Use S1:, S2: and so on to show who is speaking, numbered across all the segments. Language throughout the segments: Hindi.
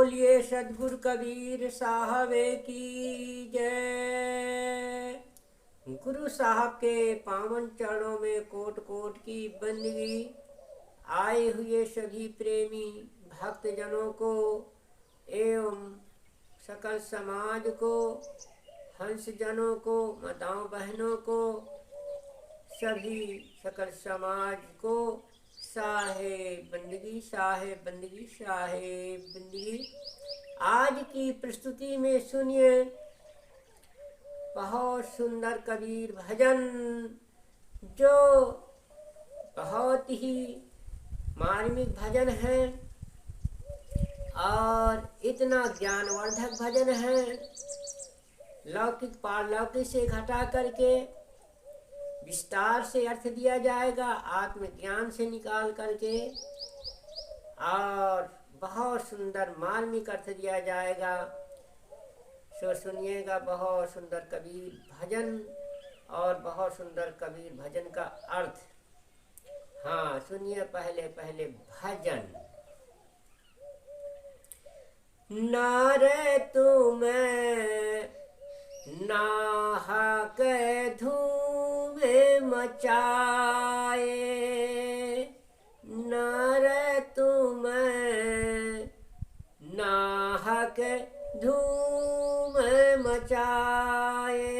S1: बोलिए सद्गुरु कबीर साहब की जय। गुरु साहब के पावन चरणों में कोट कोट की बंदगी। आए हुए सभी प्रेमी भक्तजनों को एवं सकल समाज को, हंस जनों को, माताओं बहनों को, सभी सकल समाज को साहेब बंदगी, साहेब बंदगी, साहेब बंदगी। आज की प्रस्तुति में सुनिए बहुत सुंदर कबीर भजन, जो बहुत ही मार्मिक भजन है और इतना ज्ञानवर्धक भजन है। लौकिक पारलौकिक से घटा करके विस्तार से अर्थ दिया जाएगा, आत्मज्ञान से निकाल करके, और बहुत सुंदर मार्मिक अर्थ दिया जाएगा। सो सुनिएगा बहुत सुंदर कबीर भजन और बहुत सुंदर कबीर भजन का अर्थ। हाँ, सुनिए पहले पहले भजन। नारे तुम्हें नाहक धूम मचाए, नर तुम्हें नाहक धूम मचाए।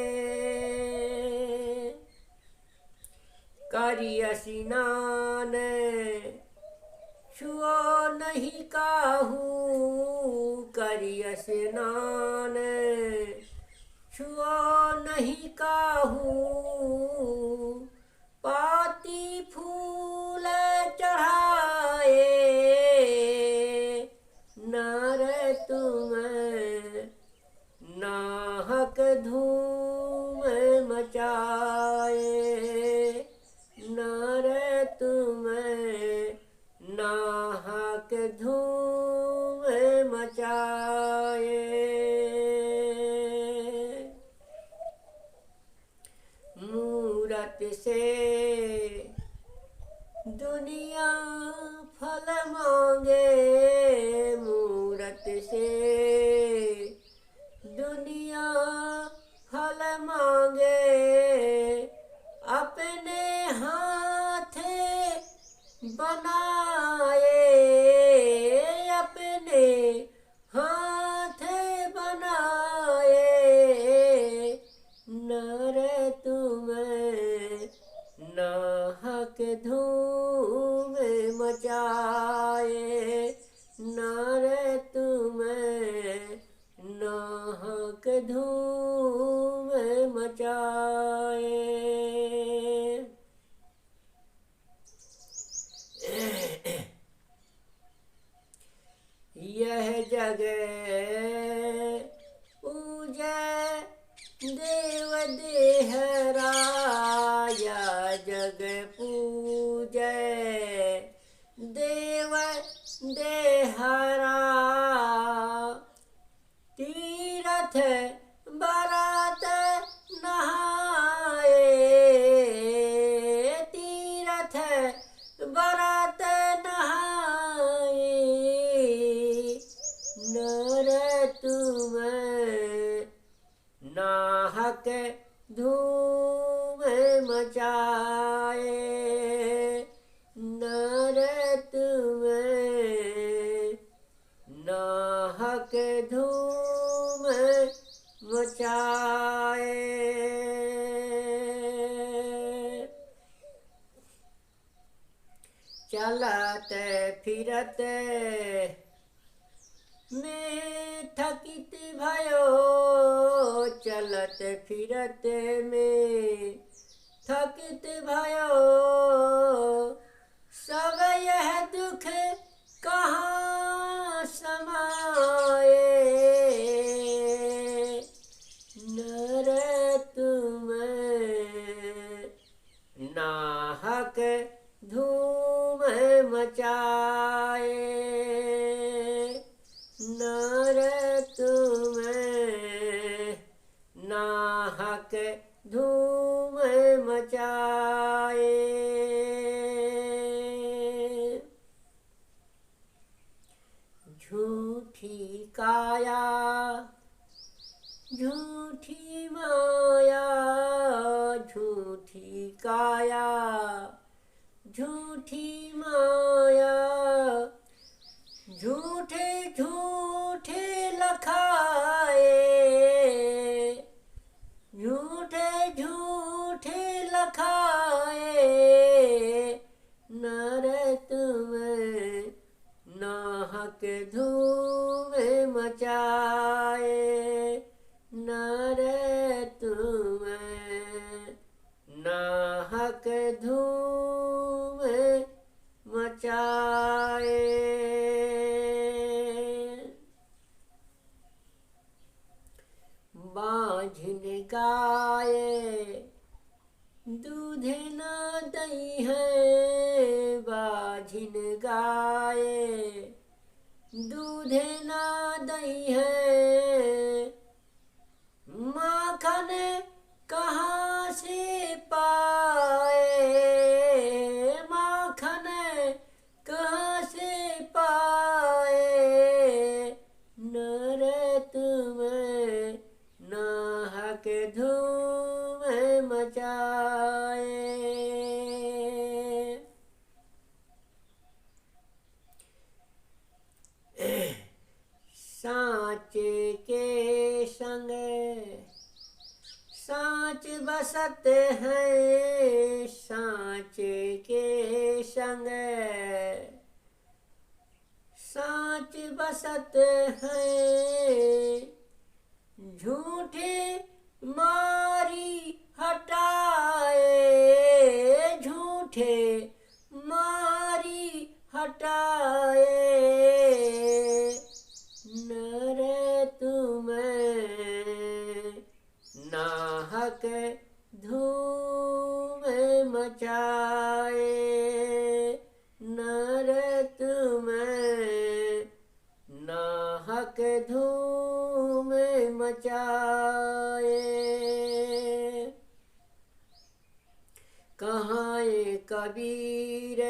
S1: करिय स्नान छुओ नहीं काहू, करिय स्नान छुओ नहीं काहू। पाती फूल चढ़ाए, नर तुम्हें नाहक धूम मचाए, नर तुम्हें नाहक धूम मचाए। मूरत से दुनिया फल मांगे, मूरत से दुनिया फल मांगे। अपने हाथ बनाए, अपने हाथ बनाए, नर तुम्हें नाहक धूम मचाए, नर तुम्हें नाहक धूम मचाए। यह जग पूजै देव देहरा, यह जग पूजै देव देहरा। तीरथ बरत नहाए, तीरथ बरत नहाए, नर तुम्हें नाहक धूम मचाए, नर तुम्हें नाहक धूम मचाए। चलत फिरत में थकित भयो, चलत फिरत में थकित भयो। सब यह दुख कहाँ समाए, नर तुम्हें नाहक धूम मचाए, नर तुम्हें नाहक धूम मचाए। झूठी काया, झूठी माया, झूठी काया, झूठी माया, झूठे झूठे लखाए, झूठे झूठे लखाए, नर तुम्हें नाहक धूम मचाए, नर तुम्हें नाहक धूम मचाए। बाझिन गाये दूध न दई है, बाझिन गाये दूध न दई है, माखन कहाँ से पाए, माखन कहाँ से पाए, नर तुम्हें नाहक धूम मचाए। सांचे के संग सांच बसत है, सांचे के संग सांच बसत है, झूठे मारी हटाए, झूठे मारी हटाए, नर तुम्हें नाहक धूम मचाए, नर तुम्हें नाहक धूम मचाए। कहाँ ये कबीर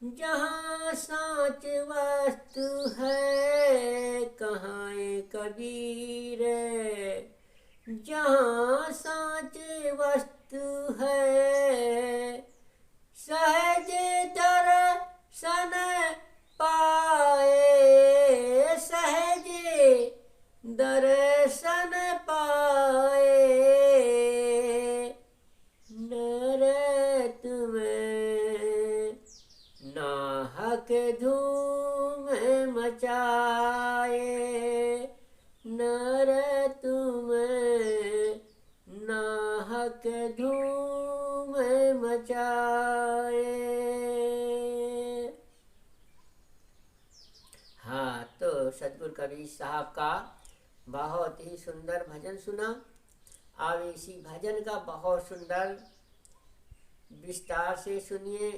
S1: जहाँ सांच वस्तु है, कहाँ ये कबीर जहाँ सांच वस्तु है, सहज दर्शन पाए, सहज दर्शन पाए, नर तुम्हें नाहक धूम मचाए, नर तुम्हें नाहक धूम मचाए। हाँ, तो सतगुरु कबीर साहब का बहुत ही सुंदर भजन सुना। अब इसी भजन का बहुत सुंदर विस्तार से सुनिए,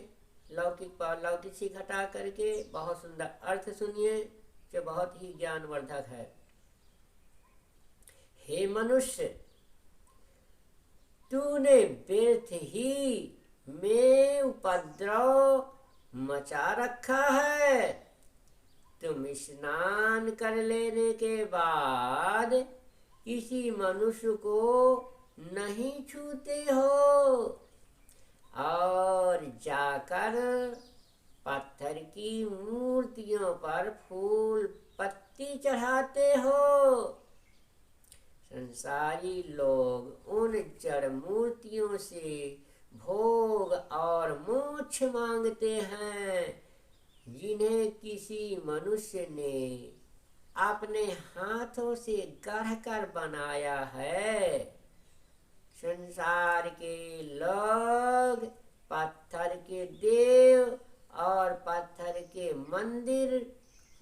S1: लौकिक पारलौकिक से घटा करके बहुत सुंदर अर्थ सुनिए, जो बहुत ही ज्ञानवर्धक है। हे मनुष्य, तूने व्यर्थ ही में उपद्रव मचा रखा है। तुम स्नान कर लेने के बाद किसी मनुष्य को नहीं छूते हो और जाकर पत्थर की मूर्तियों पर फूल पत्ती चढ़ाते हो। संसारी लोग उन जड़ मूर्तियों से भोग और मोक्ष मांगते हैं, जिन्हें किसी मनुष्य ने अपने हाथों से गढ़ कर बनाया है। संसार के लोग पत्थर के देव और पत्थर के मंदिर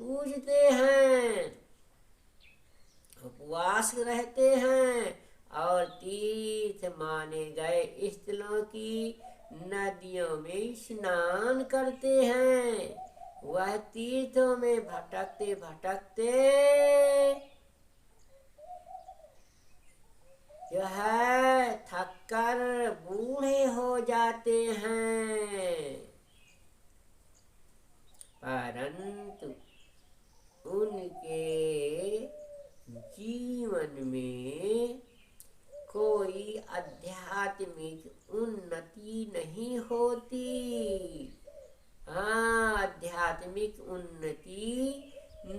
S1: पूजते हैं, उपवास रहते हैं और तीर्थ माने गए स्थलों की नदियों में स्नान करते हैं। वह तीर्थों में भटकते भटकते जो है थक कर बूढ़े हो जाते हैं, परंतु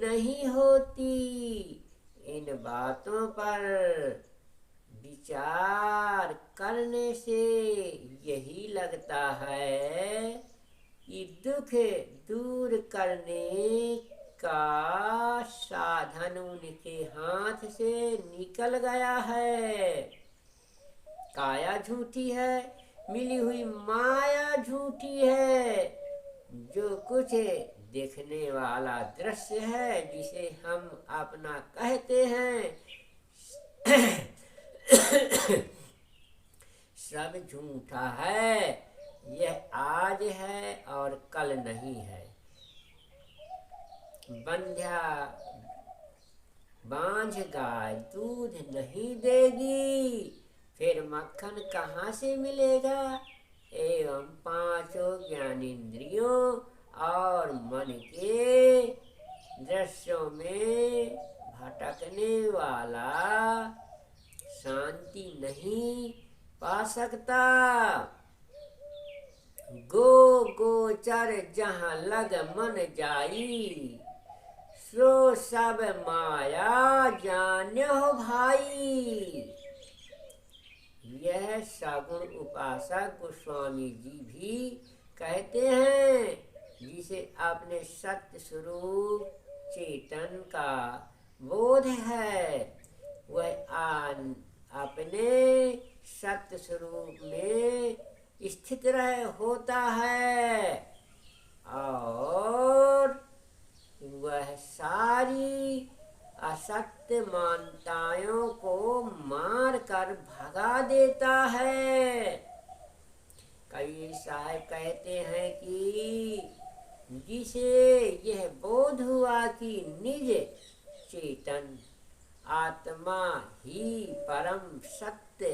S1: नहीं होती। इन बातों पर विचार करने से यही लगता है कि दुख दूर करने का साधन उनके हाथ से निकल गया है। काया झूठी है, मिली हुई माया झूठी है। जो कुछ देखने वाला दृश्य है, जिसे हम अपना कहते हैं, सब झूठा है। यह आज है और कल नहीं है। बंध्या बांझ गाय दूध नहीं देगी, फिर मक्खन कहाँ से मिलेगा। एवं पांचों ज्ञानेंद्रियों और मन के दृश्यों में भटकने वाला शांति नहीं पा सकता। गोचर जहाँ लग मन जाई, सो सब माया जान्यो भाई। यह सगुण उपासक गोस्वामी जी भी कहते हैं, जिसे अपने सत्य स्वरूप चेतन का बोध है, वह अपने सत्य स्वरूप में स्थित रह होता है और वह सारी असत्य मान्यताओं को मार कर भगा देता है। कबीर साहब कहते हैं कि जिसे यह बोध हुआ कि निज चेतन आत्मा ही परम सत्य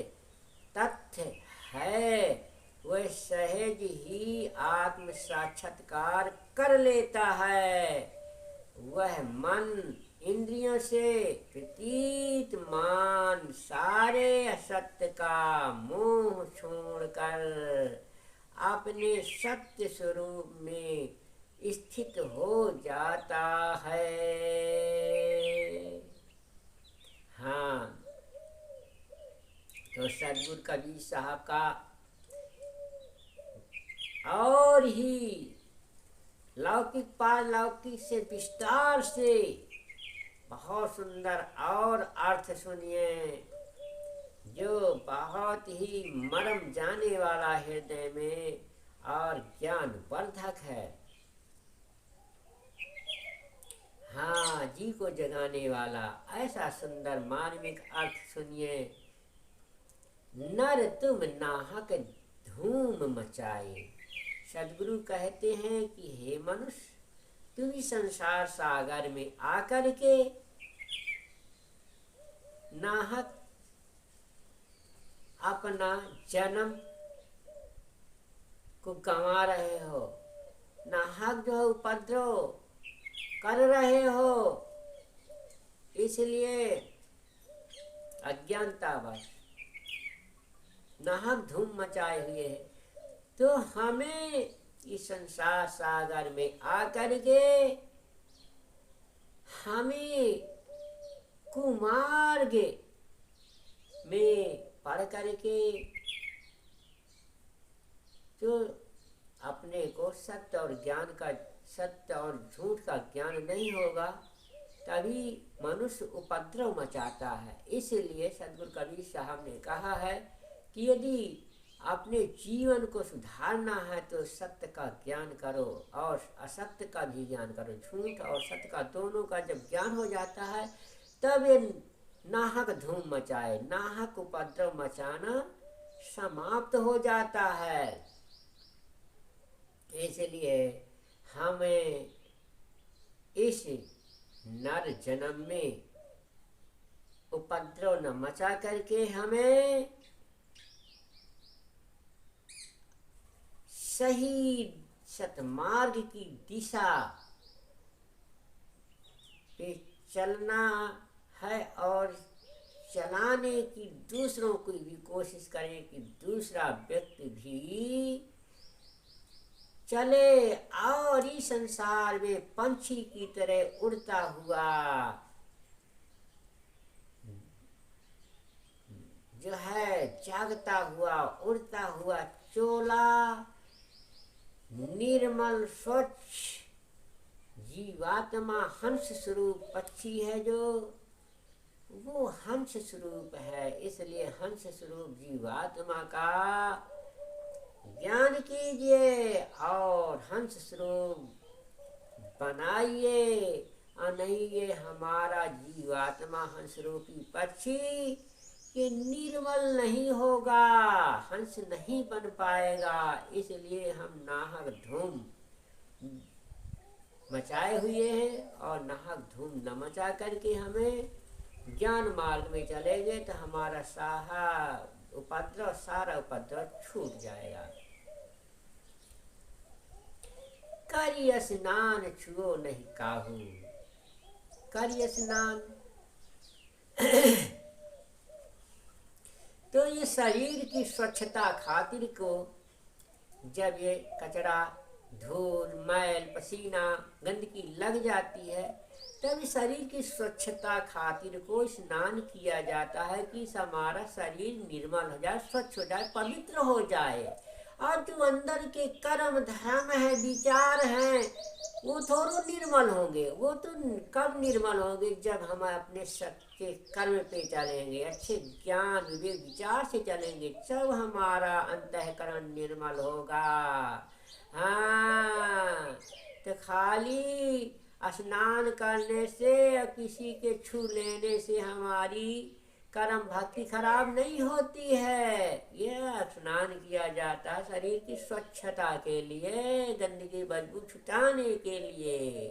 S1: तथ्य है, वह सहज ही आत्म साक्षात्कार कर लेता है। वह मन इंद्रियों से प्रतीत मान सारे असत्य का मोह छोड़कर अपने सत्य स्वरूप में स्थित हो जाता है। हाँ, तो सद्गुरु कबीर साहब का और ही लौकिक पारलौकिक से विस्तार से बहुत सुंदर और अर्थ सुनिए, जो बहुत ही मरम जाने वाला हृदय में और ज्ञानवर्धक है। हाँ, जी को जगाने वाला ऐसा सुंदर मार्मिक अर्थ सुनिए। नर तुम नाहक धूम मचाए। सदगुरु कहते हैं कि हे मनुष्य, तुम इस संसार सागर में आकर के नाहक अपना जन्म को गंवा रहे हो, नाहक जो है उपद्रव कर रहे हो, इसलिए अज्ञानतावश नाहक धूम मचाए हुए है। तो हमें इस संसार सागर में आकर के हमें कुमार्ग में पढ़ करके जो अपने को सत्य और ज्ञान का, सत्य और झूठ का ज्ञान नहीं होगा, तभी मनुष्य उपद्रव मचाता है। इसलिए सद्गुरु कबीर साहब ने कहा है कि यदि अपने जीवन को सुधारना है तो सत्य का ज्ञान करो और असत्य का भी ज्ञान करो। झूठ और सत्य का दोनों का जब ज्ञान हो जाता है, तब ये नाहक धूम मचाए, नाहक उपद्रव मचाना समाप्त हो जाता है। इसलिए हमें इस नर जन्म में उपद्रव न मचा करके हमें सही सतमार्ग की दिशा पे चलना है और चलाने की दूसरों की भी कोशिश करें कि दूसरा व्यक्ति भी चले और इस संसार में पंछी की तरह उड़ता हुआ जो है, जागता हुआ उड़ता हुआ चोला निर्मल स्वच्छ जीवात्मा हंस स्वरूप पक्षी है, जो वो हंस स्वरूप है। इसलिए हंस स्वरूप जीवात्मा का ज्ञान कीजिए और हंस स्वरूप बनाइए, और नहीं ये हमारा जीवात्मा हंस रूपी पक्षी ये निर्मल नहीं होगा, हंस नहीं बन पाएगा। इसलिए हम नाहक धूम मचाए हुए हैं, और नाहक धूम न मचा करके हमें ज्ञान मार्ग में चलेंगे तो हमारा सारा उपद्रव छूट जाएगा। करिय स्नान छुओ नहीं काहू। करिय स्नान तो ये शरीर की स्वच्छता खातिर को जब ये कचरा धूल मैल पसीना गंदगी लग जाती है, तब शरीर की स्वच्छता खातिर को स्नान किया जाता है कि हमारा शरीर निर्मल हो जाए, स्वच्छ हो जाए, पवित्र हो जाए। और जो अंदर के कर्म धर्म है, विचार हैं, वो थोड़ा निर्मल होंगे। वो तो कब निर्मल होंगे? जब हम अपने सच्चे कर्म पे चलेंगे, अच्छे ज्ञान विवेक विचार से चलेंगे, तब हमारा अंतःकरण निर्मल होगा। हाँ, तो खाली स्नान करने से या किसी के छू लेने से हमारी कर्म भक्ति खराब नहीं होती है। यह स्नान किया जाता है शरीर की स्वच्छता के लिए, गंदगी बदबू छुटाने के लिए।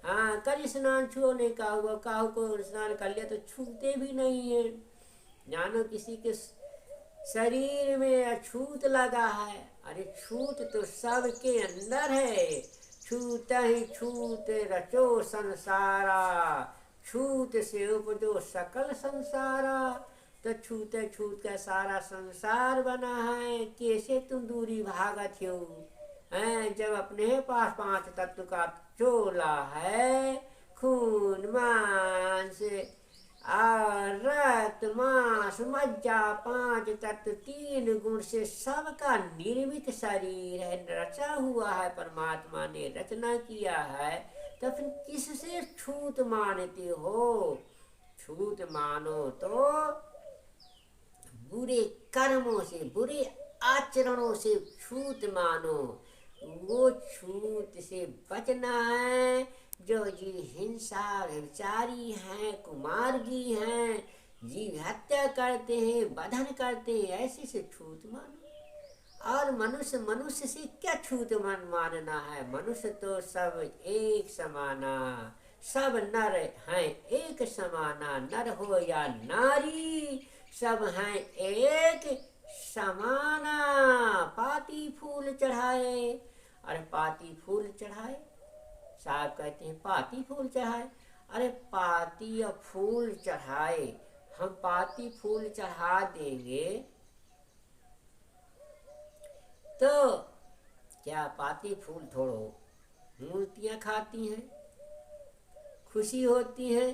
S1: हाँ, कर स्नान छूने का हुआ, काहू को स्नान कर लिया तो छूते भी नहीं है। जानो किसी के शरीर में अछूत लगा है, अरे छूत तो सबके अंदर है। छूत ही छूत रचो संसारा, छूत से उपजो सकल संसारा। तो छूत छूत का सारा संसार बना है। कैसे तुम दूरी भागत हो हैं? जब अपने पास 5 तत्व का चोला है, खून मांस और रक्त मांस मज्जा 5 तत्व 3 गुण से सबका निर्मित शरीर है, रचा हुआ है, परमात्मा ने रचना किया है। तो फिर किससे छूत मानते हो? छूत मानो तो बुरे कर्मों से, बुरे आचरणों से छूत मानो। वो छूत से बचना है। जो जीव हिंसा व्यभिचारी हैं, कुमार्गी हैं, जीव हत्या करते हैं, बधन करते हैं, ऐसे से छूत मानो। और मनुष्य से क्या छूत मानना है? मनुष्य तो सब एक समाना, सब नर हैं एक समाना, नर हो या नारी सब हैं एक समाना। पाती फूल चढ़ाए, अरे पाती फूल चढ़ाए, साहब कहते हैं पाती फूल चढ़ाए। अरे पाती और फूल चढ़ाए, हम पाती फूल चढ़ा देंगे तो क्या पाती फूल थोड़ो मूर्तियां खाती हैं, खुशी होती है?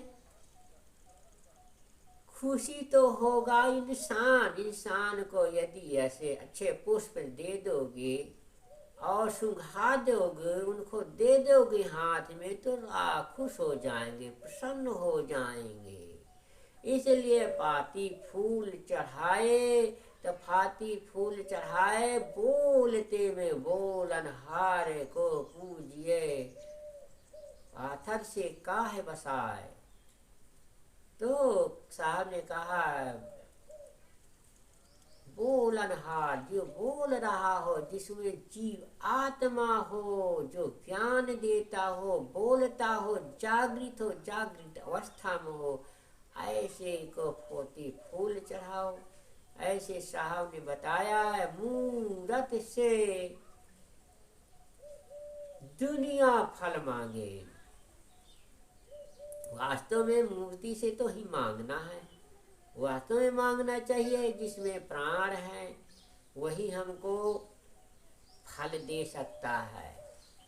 S1: खुशी तो होगा इंसान को यदि ऐसे अच्छे पुष्प दे दोगे और सुंघा दोगे, उनको दे दोगे हाथ में, तो खुश हो जाएंगे, प्रसन्न हो जाएंगे। इसलिए पाती फूल चढ़ाए तो फाती फूल चढ़ाए, बोलते में बोलनहार को पूजिए, पाथर से काहे बसाए। तो साहब ने कहा बोलनहार, जो बोल रहा हो, जिसमें जीव आत्मा हो, जो ज्ञान देता हो, बोलता हो, जागृत अवस्था में हो, ऐसे को पोती फूल चढ़ाओ। ऐसे साहब ने बताया है। मूरत से दुनिया फल मांगे। वास्तव में मूर्ति से तो ही मांगना है, वास्तव में मांगना चाहिए। जिसमें प्राण है वही हमको फल दे सकता है,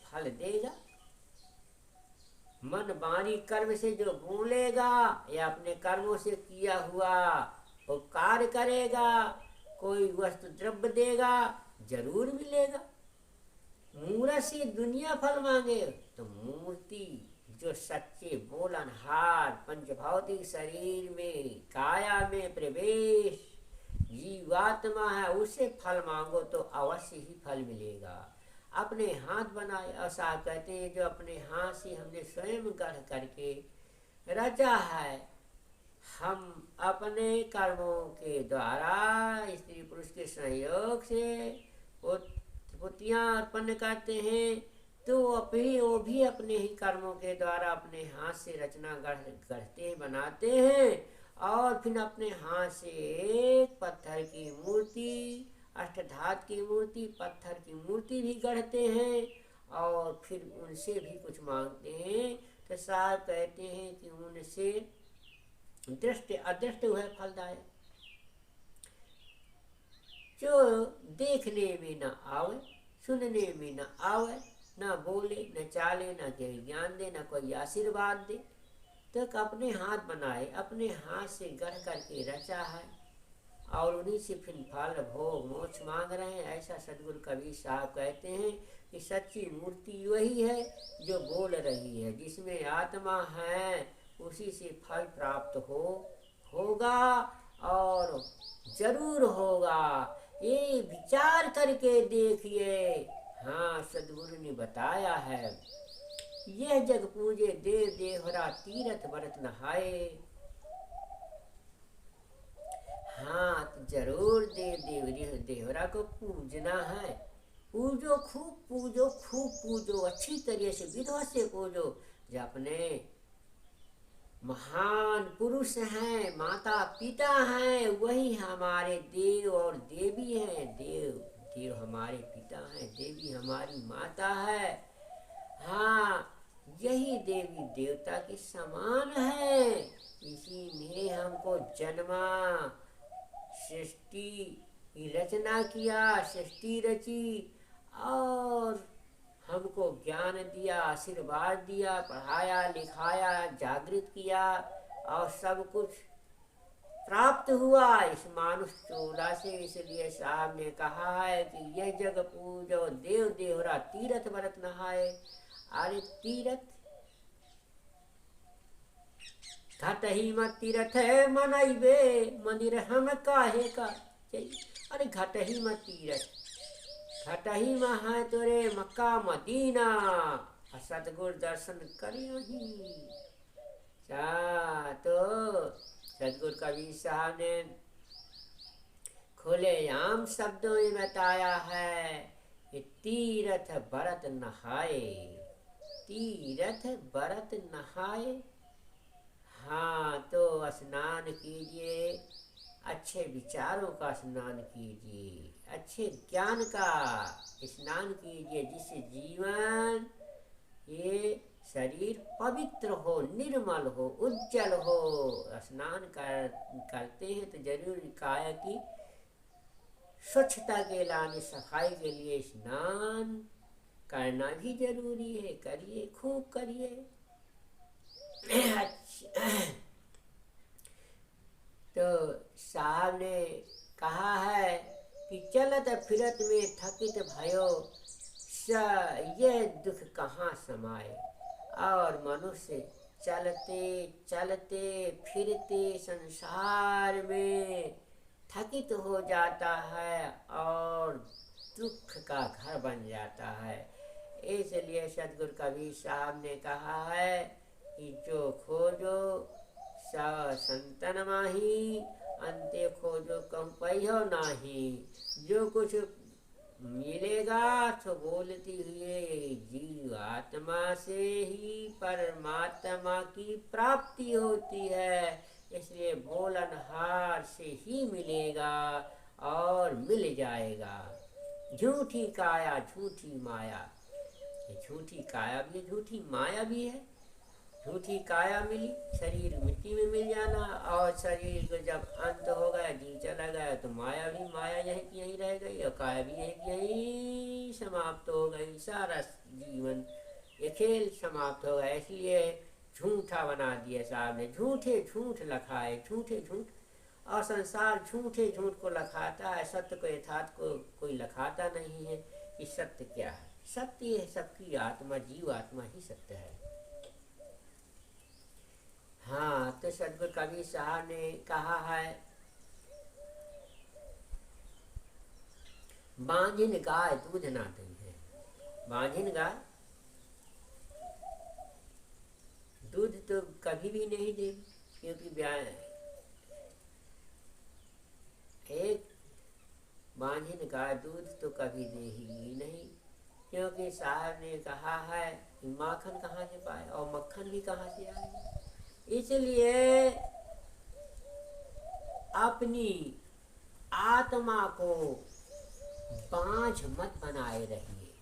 S1: फल देगा। मन वाणी कर्म से जो बोलेगा या अपने कर्मों से किया हुआ वो कार्य करेगा, कोई वस्तु द्रव्य देगा, जरूर मिलेगा। मूर्त से दुनिया फल मांगे तो मूर्ति जो सच्चे बोलनहार पंचभौतिक शरीर में काया में प्रवेश जीवात्मा है, उसे फल मांगो तो अवश्य ही फल मिलेगा। अपने हाथ बनाए, ऐसा कहते हैं जो अपने हाथ से हमने स्वयं गढ़ करके रचा है। हम अपने कर्मों के द्वारा स्त्री पुरुष के सहयोग से पुतियाँ उत्पन्न करते हैं, तो वो भी अपने ही कर्मों के द्वारा अपने हाथ से रचना गढ़ते बनाते हैं, और फिर अपने हाथ से एक पत्थर की मूर्ति, अष्टधातु की मूर्ति, पत्थर की मूर्ति भी गढ़ते हैं, और फिर उनसे भी कुछ मांगते हैं। तो साहब कहते हैं कि उनसे दृष्ट अदृष्ट हुए फलदायक। जो देखने में न आवे, सुनने में न आवे, न बोले न चाले, न कोई ज्ञान दे, न कोई आशीर्वाद दे, तो अपने हाथ बनाए, अपने हाथ से गढ़ करके रचा है, और उन्हीं से फिर फल भोग मोक्ष मांग रहे हैं। ऐसा सदगुरु कबीर साहब कहते हैं कि सच्ची मूर्ति वही है जो बोल रही है, जिसमें आत्मा है, उसी से फल प्राप्त होगा और जरूर होगा। ये विचार करके देखिए। हाँ, सदगुरु ने बताया है, यह जग पूजे देव देवरा तीरथ व्रत नहाए। हाँ, तो जरूर देव देवरा को पूजना है। पूजो, खूब पूजो, खूब पूजो, अच्छी तरह से विधवा से पूजो। जो अपने महान पुरुष हैं, माता पिता हैं, वही हमारे देव और देवी हैं। देव हमारे पिता हैं, देवी हमारी माता है। हाँ, यही देवी देवता के समान है। इसी ने हमको जन्मा, सृष्टि की रचना किया, सृष्टि रची, और हमको ज्ञान दिया, आशीर्वाद दिया, पढ़ाया लिखाया, जागृत किया, और सब कुछ प्राप्त हुआ इस मानुष चोला से। इसलिए साहब ने कहा है कि यह जग पूजो देव देवरा तीरथ व्रत नहाए। अरे तीरथ घट ही मत तीरथ है मनइबे, मंदिर हम काहे का चाहिए। अरे घट ही मत तीरथ, घट ही में है तोरे मक्का मदीना, सतगुरु दर्शन करियो ही। तो सतगुरु कबीर साहब ने खुलेआम शब्दों में बताया है कि तीरथ व्रत नहाए, तीरथ व्रत नहाए। हाँ, तो स्नान कीजिए, अच्छे विचारों का स्नान कीजिए, अच्छे ज्ञान का स्नान कीजिए, जिससे जीवन ये शरीर पवित्र हो, निर्मल हो, उज्जवल हो। स्नान करते हैं तो जरूर काया की स्वच्छता के लाने, सफाई के लिए स्नान करना भी जरूरी है। करिए, खूब करिए। तो साहब ने कहा है कि चलत फिरत में थकित भयो, यह दुख कहाँ समाए। और मनुष्य चलते चलते फिरते संसार में थकित हो जाता है और दुख का घर बन जाता है। इसलिए सदगुरु कबीर साहब ने कहा है कि जो खोजो संतन माही, अंते खोजो कम पहियो नाही। जो कुछ मिलेगा तो बोलती हुए जीव आत्मा से ही परमात्मा की प्राप्ति होती है। इसलिए बोलनहार से ही मिलेगा और मिल जाएगा। झूठी काया झूठी माया, झूठी काया भी, झूठी माया भी है। झूठी काया मिली, शरीर मिट्टी में मिल जाना, और शरीर को जब अंत हो गया, जी चला गया, तो माया भी माया यहीं की यहीं रह गई, और काया भी यहीं की यहीं समाप्त हो गई। सारा जीवन ये खेल समाप्त हो गया। इसलिए झूठा बना दिया साहब ने, झूठे झूठ लखाए, झूठे झूठ। और संसार झूठे झूठ को लखाता है, सत्य को यथार्थ को कोई लखाता नहीं है कि सत्य क्या है। सत्य है सबकी आत्मा, जीव आत्मा ही सत्य है। हाँ, तो सदगुरु कबीर साहब ने कहा है, बांझिन गाय दूध ना दई है। बांझिन गाय दूध तो कभी भी नहीं देगी, क्योंकि एक बांझिन गाय दूध तो कभी देगी नहीं, क्योंकि साहब ने कहा है कि माखन कहाँ से पाए और मक्खन भी कहाँ से आए। इसलिए अपनी आत्मा को बांझ मत बनाए रहिए,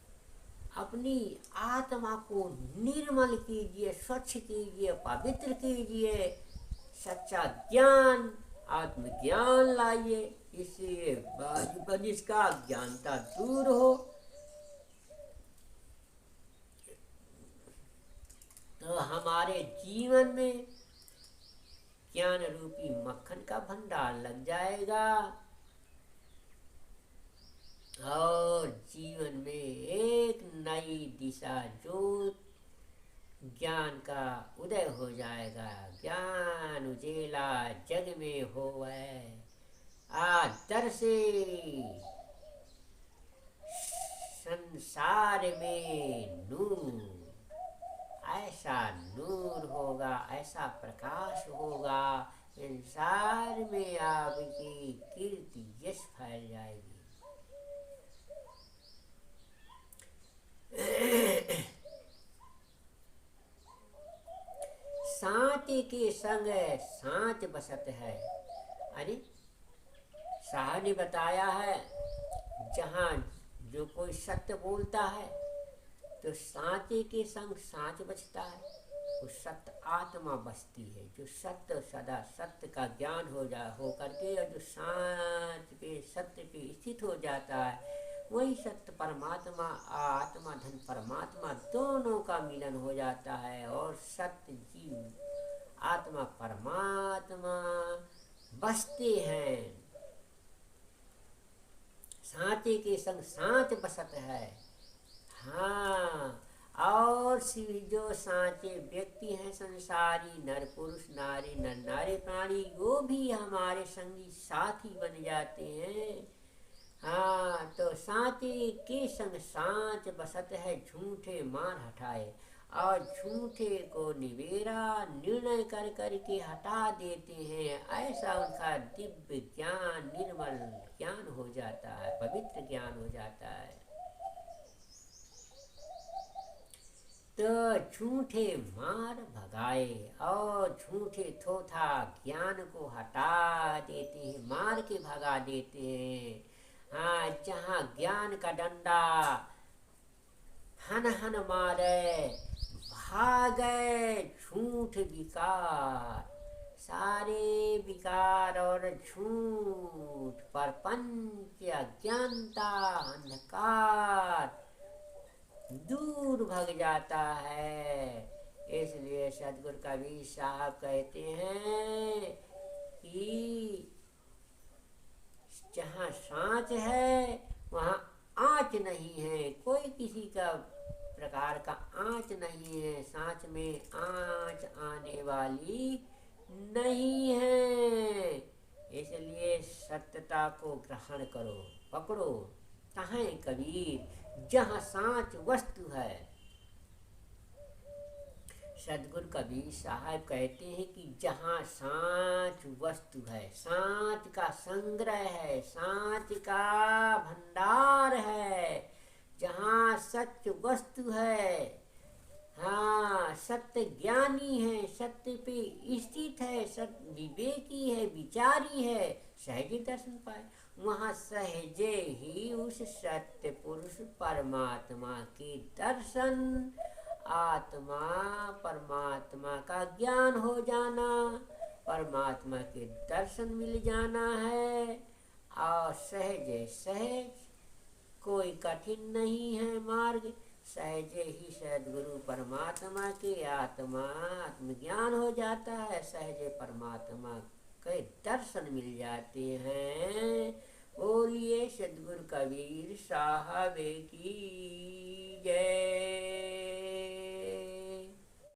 S1: अपनी आत्मा को निर्मल कीजिए, स्वच्छ कीजिए, पवित्र कीजिए, सच्चा ज्ञान आत्मज्ञान लाइए, इससे बाजुबनिश का अज्ञानता दूर हो। तो हमारे जीवन में ज्ञान रूपी मक्खन का भंडार लग जाएगा, और जीवन में एक नई दिशा, जो ज्ञान का उदय हो जाएगा। ज्ञान उजेला जग में होवे, आदर से संसार में नूर। ऐसा नूर होगा, ऐसा प्रकाश होगा, संसार में आपकी कीर्ति यश फैल जाएगी। सांति के संग सांच बसत है। अरे साहब ने बताया है, जहाँ जो कोई सत्य बोलता है तो सांचे के संग सांच बचता है, वो सत्य आत्मा बचती है। जो सत्य सदा सत्य का ज्ञान हो करके, और जो सांच पे सत्य पे स्थित हो जाता है, वही सत्य परमात्मा, आत्मा धन परमात्मा दोनों का मिलन हो जाता है, और सत्य जीव आत्मा परमात्मा बसते हैं। सांचे के संग सांच बसत है। हाँ, और जो सांचे व्यक्ति हैं, संसारी नर पुरुष नारी, नर नारी प्राणी, वो भी हमारे संगी साथी बन जाते हैं। हाँ, तो सांचे के संग सांच बसत है, झूठे मार हटाए, और झूठे को निवेरा निर्णय कर करके हटा देते हैं। ऐसा उनका दिव्य ज्ञान, निर्मल ज्ञान हो जाता है, पवित्र ज्ञान हो जाता है। तो झूठे मार भगाए, और झूठे थोथा ज्ञान को हटा देते हैं, मार के भगा देते हैं। हाँ, जहाँ ज्ञान का डंडा हन हन मारे, भागे झूठ विकार, सारे विकार और झूठ परपंच अज्ञानता अंधकार दूर भग जाता है। इसलिए सदगुरु कबीर साहब कहते हैं कि जहाँ सांच है वहाँ आँच नहीं है, कोई किसी का प्रकार का आँच नहीं है, सांच में आँच आने वाली नहीं है। इसलिए सत्यता को ग्रहण करो, पकड़ो। कहाँ कबीर, जहाँ सांच वस्तु है। सदगुरु कबीर साहब कहते हैं कि जहाँ सांच वस्तु है, सांच का संग्रह है, सांच का भंडार है, जहाँ सत्य वस्तु है, हाँ, सत्य ज्ञानी है, सत्य पे स्थित है, सत्य विवेकी है, विचारी है, सहजे दर्शन पाए, वहाँ सहजे ही उस सत्य पुरुष परमात्मा के दर्शन आत्मा परमात्मा का ज्ञान हो जाना, परमात्मा के दर्शन मिल जाना है। और सहजे सहज, कोई कठिन नहीं है मार्ग, सहजे ही सद्गुरु परमात्मा के आत्मज्ञान हो जाता है, सहजे परमात्मा के दर्शन मिल जाते हैं। बोलिए सद्गुरु कबीर साहब की जय।